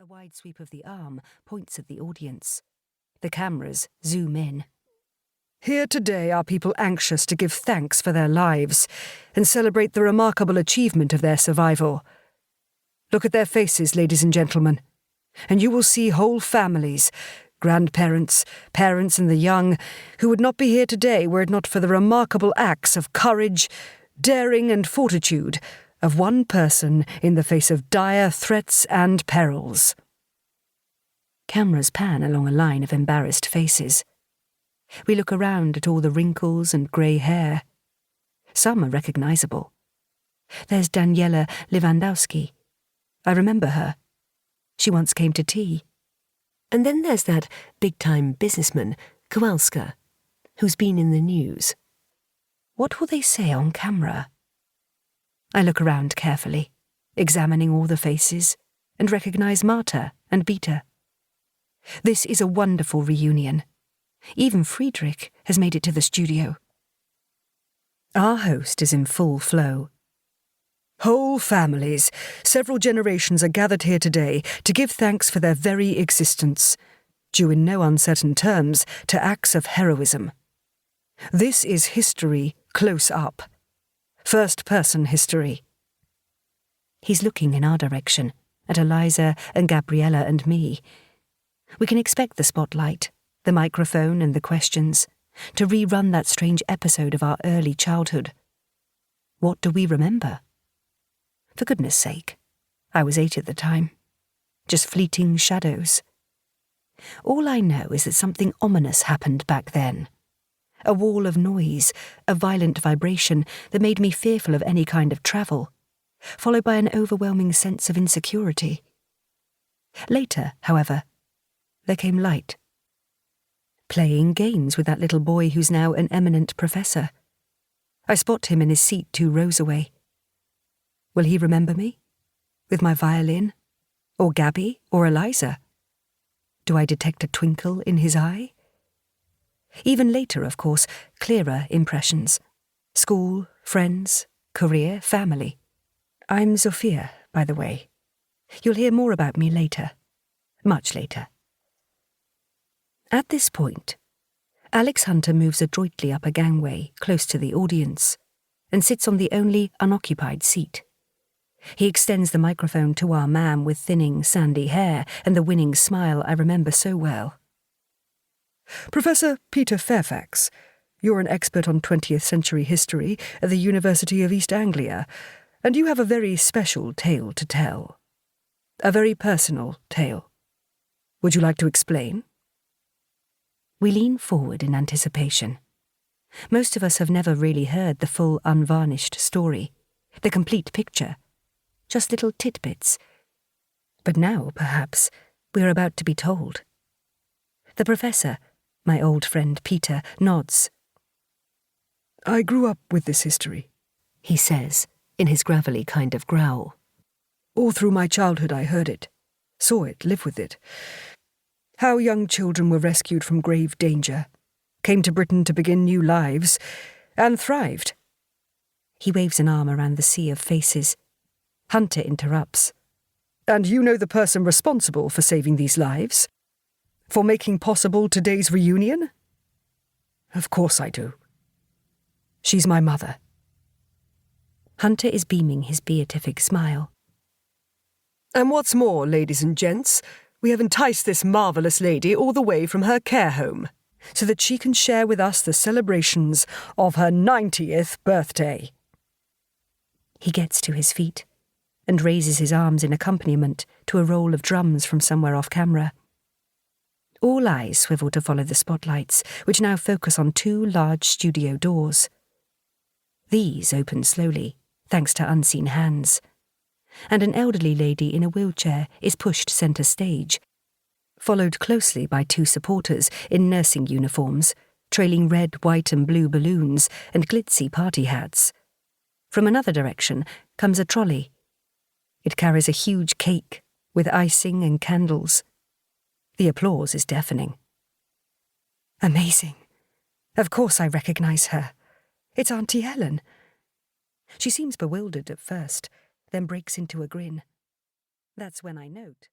A wide sweep of the arm points at the audience. The cameras zoom in. Here today are people anxious to give thanks for their lives and celebrate the remarkable achievement of their survival. Look at their faces, ladies and gentlemen, and you will see whole families, grandparents, parents and the young, who would not be here today were it not for the remarkable acts of courage, daring and fortitude of one person in the face of dire threats and perils. Cameras pan along a line of embarrassed faces. We look around at all the wrinkles and grey hair. Some are recognisable. There's Daniela Lewandowski. I remember her. She once came to tea. And then there's that big-time businessman, Kowalska, who's been in the news. What will they say on camera? I look around carefully, examining all the faces, and recognise Marta and Beta. This is a wonderful reunion. Even Friedrich has made it to the studio. Our host is in full flow. Whole families, several generations are gathered here today to give thanks for their very existence, due in no uncertain terms to acts of heroism. This is history close up. First-person history. He's looking in our direction, at Eliza and Gabriella and me. We can expect the spotlight, the microphone and the questions, to rerun that strange episode of our early childhood. What do we remember? For goodness sake, I was 8 at the time. Just fleeting shadows. All I know is that something ominous happened back then. A wall of noise, a violent vibration that made me fearful of any kind of travel, followed by an overwhelming sense of insecurity. Later, however, there came light. Playing games with that little boy who's now an eminent professor. I spot him in his seat 2 rows away. Will he remember me? With my violin? Or Gabby? Or Eliza? Do I detect a twinkle in his eye? Even later, of course, clearer impressions. School, friends, career, family. I'm Sophia, by the way. You'll hear more about me later. Much later. At this point, Alex Hunter moves adroitly up a gangway close to the audience and sits on the only unoccupied seat. He extends the microphone to our man with thinning, sandy hair and the winning smile I remember so well. Professor Peter Fairfax, you're an expert on 20th century history at the University of East Anglia, and you have a very special tale to tell. A very personal tale. Would you like to explain? We lean forward in anticipation. Most of us have never really heard the full unvarnished story, the complete picture, just little tidbits. But now, perhaps, we're about to be told. The professor, my old friend Peter, nods. I grew up with this history, he says, in his gravelly kind of growl. All through my childhood I heard it, saw it, lived with it. How young children were rescued from grave danger, came to Britain to begin new lives, and thrived. He waves an arm around the sea of faces. Hunter interrupts. And you know the person responsible for saving these lives? For making possible today's reunion? Of course I do. She's my mother. Hunter is beaming his beatific smile. And what's more, ladies and gents, we have enticed this marvellous lady all the way from her care home, so that she can share with us the celebrations of her 90th birthday. He gets to his feet and raises his arms in accompaniment to a roll of drums from somewhere off camera. All eyes swivel to follow the spotlights, which now focus on 2 large studio doors. These open slowly, thanks to unseen hands, and an elderly lady in a wheelchair is pushed centre stage, followed closely by 2 supporters in nursing uniforms, trailing red, white and blue balloons and glitzy party hats. From another direction comes a trolley. It carries a huge cake with icing and candles. The applause is deafening. Amazing. Of course I recognise her. It's Auntie Helen. She seems bewildered at first, then breaks into a grin. That's when I note